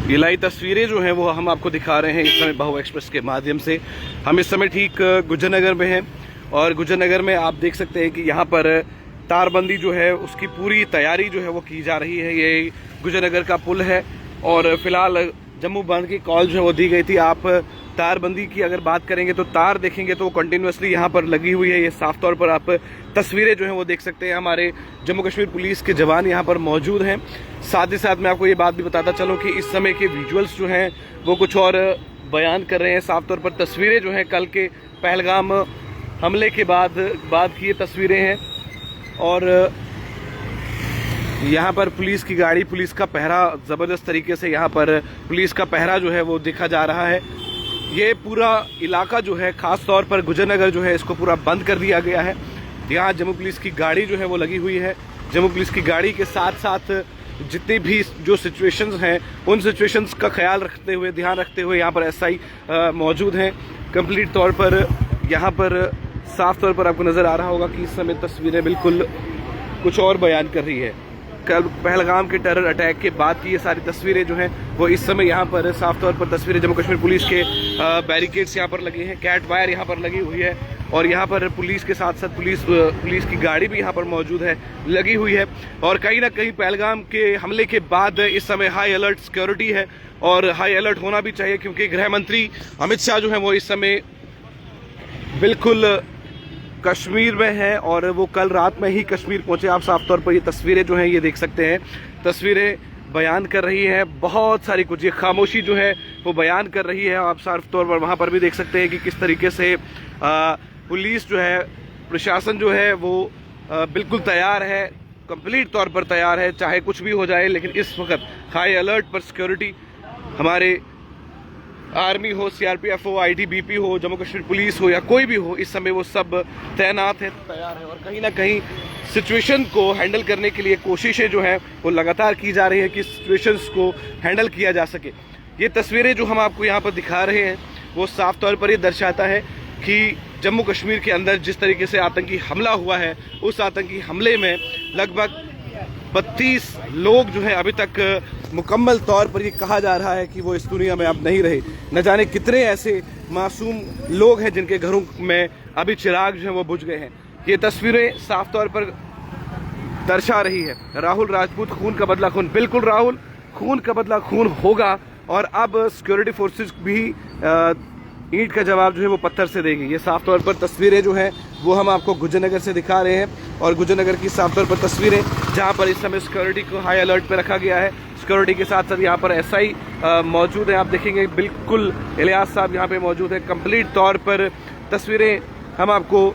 ये लाइव तस्वीरें जो हैं वो हम आपको दिखा रहे हैं इस समय बहु एक्सप्रेस के माध्यम से। हम इस समय ठीक गुजरनगर में हैं और गुजरनगर में आप देख सकते हैं कि यहाँ पर तारबंदी जो है उसकी पूरी तैयारी जो है वो की जा रही है। ये गुजरनगर का पुल है और फिलहाल जम्मू बंद की कॉल जो है वो दी गई थी। आप तारबंदी की अगर बात करेंगे तो तार देखेंगे तो कंटिन्यूसली यहाँ पर लगी हुई है। ये साफ तौर पर आप तस्वीरें जो हैं वो देख सकते हैं। हमारे जम्मू कश्मीर पुलिस के जवान यहाँ पर मौजूद हैं। साथ ही साथ मैं आपको ये बात भी बताता चलूँ कि इस समय के विजुअल्स जो हैं वो कुछ और बयान कर रहे हैं। साफ तौर पर तस्वीरें जो हैं कल के पहलगाम हमले के बाद की ये तस्वीरें हैं और यहाँ पर पुलिस की गाड़ी, पुलिस का पहरा, ज़बरदस्त तरीके से यहाँ पर पुलिस का पहरा जो है वो देखा जा रहा है। ये पूरा इलाका जो है, खास तौर पर गुजरनगर जो है, इसको पूरा बंद कर दिया गया है। यहाँ जम्मू पुलिस की गाड़ी जो है वो लगी हुई है। जम्मू पुलिस की गाड़ी के साथ साथ जितनी भी जो सिचुएशंस हैं उन सिचुएशंस का ख्याल रखते हुए, ध्यान रखते हुए यहाँ पर एसआई मौजूद हैं। कंप्लीट तौर पर यहाँ पर साफ तौर पर आपको नज़र आ रहा होगा कि इस समय तस्वीरें बिल्कुल कुछ और बयान कर रही है। कल पहलगाम के टेरर अटैक के बाद की ये सारी तस्वीरें जो हैं वो इस समय यहाँ पर साफ तौर पर तस्वीरें जम्मू कश्मीर पुलिस के बैरिकेड्स यहाँ पर लगे हैं, कैट वायर यहाँ पर लगी हुई है और यहाँ पर पुलिस के साथ साथ पुलिस की गाड़ी भी यहाँ पर मौजूद है, लगी हुई है। और कहीं ना कहीं पहलगाम के हमले के बाद इस समय हाई अलर्ट सिक्योरिटी है और हाई अलर्ट होना भी चाहिए, क्योंकि गृह मंत्री अमित शाह जो है वो इस समय बिल्कुल कश्मीर में है और वो कल रात में ही कश्मीर पहुंचे। आप साफ तौर पर ये तस्वीरें जो हैं ये देख सकते हैं। तस्वीरें बयान कर रही हैं बहुत सारी कुछ, ये खामोशी जो है वो बयान कर रही है। आप साफ तौर पर वहाँ पर भी देख सकते हैं कि किस तरीके से पुलिस जो है, प्रशासन जो है वो बिल्कुल तैयार है, कंप्लीट तौर पर तैयार है, चाहे कुछ भी हो जाए। लेकिन इस वक्त हाई अलर्ट पर सिक्योरिटी, हमारे आर्मी हो, सीआरपीएफ हो, आईटीबीपी हो, जम्मू कश्मीर पुलिस हो या कोई भी हो, इस समय वो सब तैनात है, तैयार है। और कहीं ना कहीं सिचुएशन को हैंडल करने के लिए कोशिशें जो है वो लगातार की जा रही है कि सिचुएशंस को हैंडल किया जा सके। ये तस्वीरें जो हम आपको यहाँ पर दिखा रहे हैं वो साफ तौर पर ये दर्शाता है कि जम्मू कश्मीर के अंदर जिस तरीके से आतंकी हमला हुआ है, उस आतंकी हमले में लगभग 32 लोग जो है अभी तक मुकम्मल तौर पर ये कहा जा रहा है कि वो इस दुनिया में अब नहीं रहे। न जाने कितने ऐसे मासूम लोग हैं जिनके घरों में अभी चिराग जो है वो बुझ गए हैं। ये तस्वीरें साफ तौर पर दर्शा रही है राहुल राजपूत खून का बदला खून। बिल्कुल राहुल, खून का बदला खून होगा और अब सिक्योरिटी फोर्सेस भी ईंट का जवाब जो है वो पत्थर से देगी। ये साफ तौर पर तस्वीरें जो हैं वो हम आपको गुजरनगर से दिखा रहे हैं और गुजरनगर की साफ तौर पर तस्वीरें जहां पर इस समय सिक्योरिटी को हाई अलर्ट पे रखा गया है। सिक्योरिटी के साथ साथ यहाँ पर एसआई मौजूद हैं। आप देखेंगे बिल्कुल इलियास साहब यहाँ पे मौजूद है। कंप्लीट तौर पर तस्वीरें हम आपको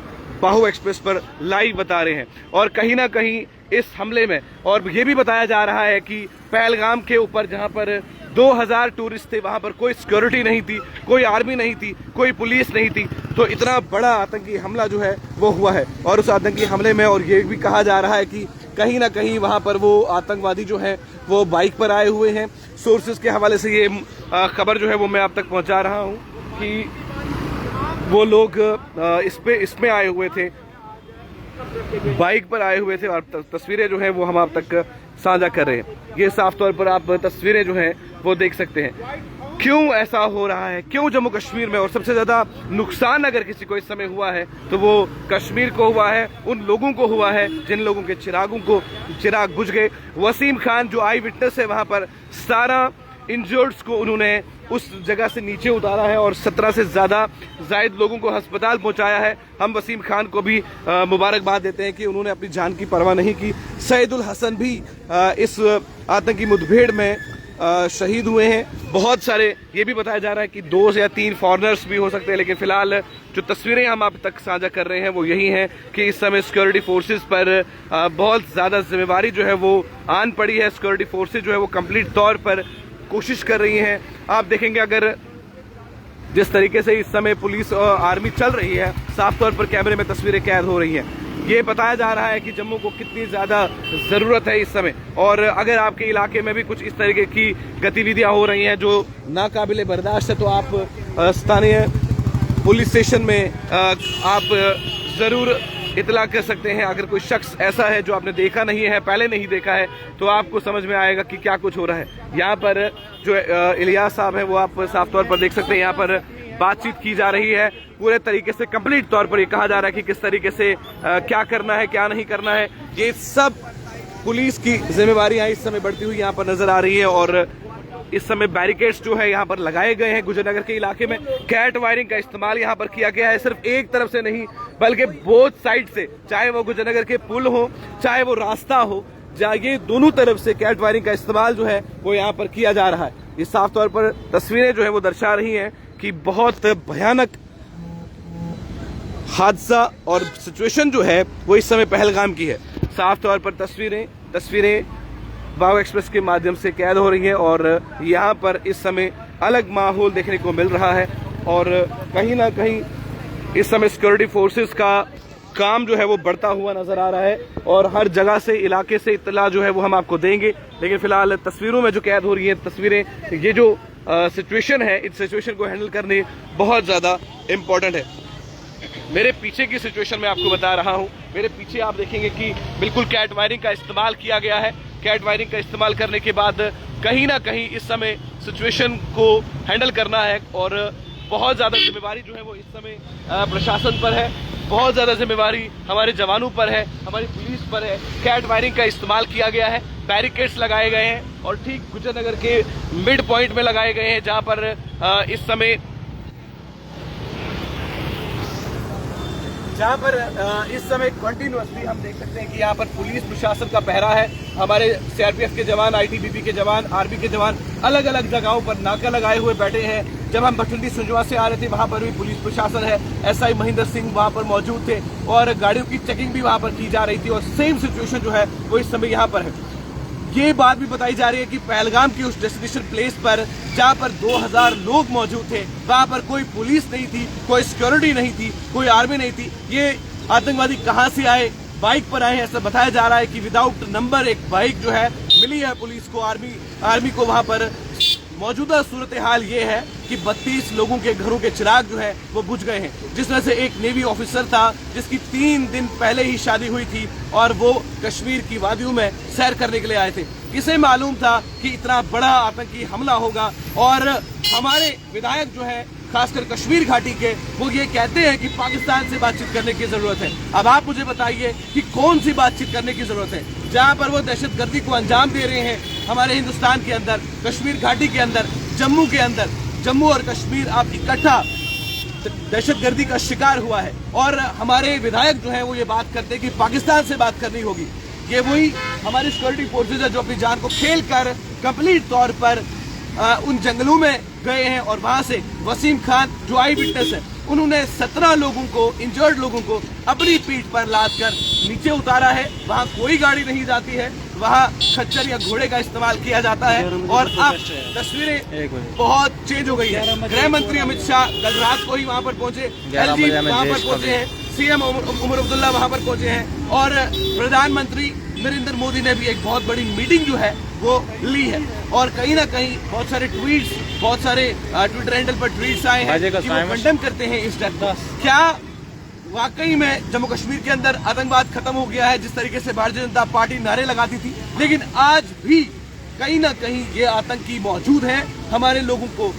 बाहु एक्सप्रेस पर लाइव बता रहे हैं और कहीं ना कहीं इस हमले में और ये भी बताया जा रहा है कि पहलगाम के ऊपर जहाँ पर 2000 टूरिस्ट थे, वहां पर कोई सिक्योरिटी नहीं थी, कोई आर्मी नहीं थी, कोई पुलिस नहीं थी। तो इतना बड़ा आतंकी हमला जो है वो हुआ है और उस आतंकी हमले में और ये भी कहा जा रहा है कि कहीं ना कहीं वहां पर वो आतंकवादी जो है वो बाइक पर आए हुए हैं। सोर्सेज के हवाले से ये खबर जो है वो मैं आप तक पहुंचा रहा हूं कि वो लोग इसमें आए हुए थे, बाइक पर आए हुए थे और तस्वीरें जो हैं वो हम आप तक साझा कर रहे हैं। ये साफ तौर पर आप तस्वीरें जो हैं वो देख सकते हैं। क्यों ऐसा हो रहा है, क्यों जम्मू कश्मीर में, और सबसे ज्यादा नुकसान अगर किसी को इस समय हुआ है तो वो कश्मीर को हुआ है, उन लोगों को हुआ है जिन लोगों के चिराग बुझ गए। वसीम खान जो आई विटनेस है वहां पर 17 इंजर्ड्स को उन्होंने उस जगह से नीचे उतारा है और 17 से ज्यादा जायद लोगों को अस्पताल पहुंचाया है। हम वसीम खान को भी मुबारकबाद देते हैं कि उन्होंने अपनी जान की परवाह नहीं की। सईदुल हसन भी इस आतंकी मुठभेड़ में शहीद हुए हैं। बहुत सारे ये भी बताया जा रहा है कि 2 या 3 फॉरेनर्स भी हो सकते हैं, लेकिन फिलहाल जो तस्वीरें हम आप तक साझा कर रहे हैं वो यही हैं कि इस समय सिक्योरिटी फोर्सेस पर बहुत ज़्यादा जिम्मेवारी जो है वो आन पड़ी है। सिक्योरिटी फोर्सेस जो है वो कंप्लीट तौर पर कोशिश कर रही हैं। आप देखेंगे अगर जिस तरीके से इस समय पुलिस और आर्मी चल रही है, साफ तौर पर कैमरे में तस्वीरें कैद हो रही हैं। ये बताया जा रहा है कि जम्मू को कितनी ज़्यादा ज़रूरत है इस समय। और अगर आपके इलाके में भी कुछ इस तरीके की गतिविधियां हो रही हैं जो नाकाबिले बर्दाश्त है तो आप स्थानीय पुलिस स्टेशन में आप ज़रूर इतला कर सकते हैं। अगर कोई शख्स ऐसा है जो आपने देखा नहीं है, पहले नहीं देखा है, तो आपको समझ में आएगा कि क्या कुछ हो रहा है। यहाँ पर जो इलियास साहब है वो आप साफ तौर पर देख सकते हैं। यहाँ पर बातचीत की जा रही है पूरे तरीके से, कंप्लीट तौर पर ये कहा जा रहा है कि किस तरीके से क्या करना है, क्या नहीं करना है। ये सब पुलिस की जिम्मेवारियां इस समय बढ़ती हुई यहाँ पर नजर आ रही है। और इस समय बैरिकेड्स जो है यहाँ पर लगाए गए हैं गुजरनगर के इलाके में। कैट वायरिंग का इस्तेमाल यहाँ पर किया गया है, सिर्फ एक तरफ से नहीं बल्कि बोथ साइड से, चाहे वो गुजरनगर के पुल हो, चाहे वो रास्ता हो, ये दोनों तरफ से कैट वायरिंग का इस्तेमाल जो है वो यहाँ पर किया जा रहा है। ये साफ तौर पर तस्वीरें जो है वो दर्शा रही हैं कि बहुत भयानक हादसा और सिचुएशन जो है वो इस समय पहलगाम की है। साफ तौर पर तस्वीरें वाव एक्सप्रेस के माध्यम से कैद हो रही है और यहाँ पर इस समय अलग माहौल देखने को मिल रहा है। और कहीं ना कहीं इस समय सिक्योरिटी फोर्सेस का काम जो है वो बढ़ता हुआ नजर आ रहा है और हर जगह से, इलाके से इत्तला जो है वो हम आपको देंगे। लेकिन फिलहाल तस्वीरों में जो कैद हो रही है तस्वीरें, ये जो सिचुएशन है, इस सिचुएशन को हैंडल करने बहुत ज्यादा इम्पोर्टेंट है। मेरे पीछे की सिचुएशन में आपको बता रहा हूं। मेरे पीछे आप देखेंगे कि बिल्कुल कैट वायरिंग का इस्तेमाल किया गया है। कैट वायरिंग का इस्तेमाल करने के बाद कहीं ना कहीं इस समय सिचुएशन को हैंडल करना है और बहुत ज्यादा जिम्मेवारी जो है वो इस समय प्रशासन पर है, बहुत ज्यादा जिम्मेवारी हमारे जवानों पर है, हमारी पुलिस पर है। कैट वायरिंग का इस्तेमाल किया गया है, बैरिकेड्स लगाए गए हैं और ठीक गुजरनगर के मिड पॉइंट में लगाए गए हैं, जहां पर इस समय कंटिन्यूअसली हम देख सकते हैं कि यहाँ पर पुलिस प्रशासन का पहरा है। हमारे सीआरपीएफ के जवान, आईटीबीपी के जवान, आर्मी के जवान अलग अलग जगहों पर नाका लगाए हुए बैठे हैं। जब हम भटुंडी सुंजवा से आ रहे थे वहां पर भी पुलिस प्रशासन है, एसआई महेंद्र सिंह वहां पर मौजूद थे और गाड़ियों की चेकिंग भी वहां पर की जा रही थी और सेम सिचुएशन जो है वो इस समय यहाँ पर है। ये बात भी बताई जा रही है कि पहलगाम की उस डेस्टिनेशन प्लेस पर जहां पर 2000 लोग मौजूद थे, वहां पर कोई पुलिस नहीं थी, कोई सिक्योरिटी नहीं थी, कोई आर्मी नहीं थी। ये आतंकवादी कहां से आए? बाइक पर आए हैं, ऐसा बताया जा रहा है कि विदाउट नंबर एक बाइक जो है मिली है पुलिस को, आर्मी को। वहां पर मौजूदा सूरत हाल ये है कि 32 लोगों के घरों के चिराग जो है वो बुझ गए हैं, जिसमें से एक नेवी ऑफिसर था जिसकी 3 दिन पहले ही शादी हुई थी और वो कश्मीर की वादियों में सैर करने के लिए आए थे। किसे मालूम था कि इतना बड़ा आतंकी हमला होगा? और हमारे विधायक जो है खासकर कश्मीर घाटी के, वो ये कहते हैं कि पाकिस्तान से बातचीत करने की जरूरत है। अब आप मुझे बताइए कि कौन सी बातचीत करने की जरूरत है जहां पर वो दहशतगर्दी को अंजाम दे रहे हैं हमारे हिंदुस्तान के अंदर, कश्मीर घाटी के अंदर, जम्मू के अंदर। जम्मू और कश्मीर अब इकट्ठा दहशतगर्दी का शिकार हुआ है और हमारे विधायक जो है वो ये बात करते हैं कि पाकिस्तान से बात करनी होगी। ये वही हमारी सिक्योरिटी फोर्सेज है जो अपनी जान को खेल कर कंप्लीट तौर पर उन जंगलों में गए हैं और वहां से वसीम खान जो आई विटनेस है, उन्होंने 17 लोगों को, इंजर्ड लोगों को अपनी पीठ पर लाद कर नीचे उतारा है। वहां कोई गाड़ी नहीं जाती है, वहां खच्चर या घोड़े का इस्तेमाल किया जाता है। और अब तस्वीरें बहुत चेंज हो गई है। गृह मंत्री अमित शाह कल रात को ही वहां पर पहुंचे, एलजी वहां पर पहुंचे हैं, सीएम उमर अब्दुल्ला वहां पर पहुंचे हैं और प्रधानमंत्री नरेंद्र मोदी ने भी एक बहुत बड़ी मीटिंग जो है वो ली है। और कहीं ना कहीं बहुत सारे ट्वीट्स, बहुत सारे ट्विटर हैंडल पर ट्वीट्स आए हैं कि वो कंडेम करते हैं इस डेथ को। क्या वाकई में जम्मू कश्मीर के अंदर आतंकवाद खत्म हो गया है? जिस तरीके से भारतीय जनता पार्टी नारे लगाती थी, लेकिन आज भी कहीं ना कहीं ये आतंकी मौजूद हैं, हमारे लोगों को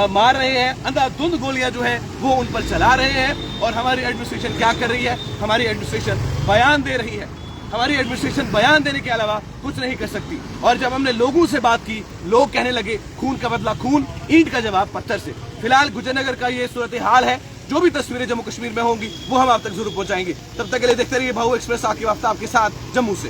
मार रहे हैं, अंधाधुंध गोलियां जो है वो उन पर चला रहे हैं। और हमारी एडमिनिस्ट्रेशन क्या कर रही है? हमारी एडमिनिस्ट्रेशन बयान दे रही है। हमारी एडमिनिस्ट्रेशन बयान देने के अलावा कुछ नहीं कर सकती। और जब हमने लोगों से बात की, लोग कहने लगे खून का बदला खून, ईंट का जवाब पत्थर से। फिलहाल गुजरनगर का ये सूरत हाल है। जो भी तस्वीरें जम्मू कश्मीर में होंगी वो हम आप तक जरूर पहुंचाएंगे। तब तक के लिए देखते रहिए भाऊ एक्सप्रेस, आके वक्त आपके साथ जम्मू से।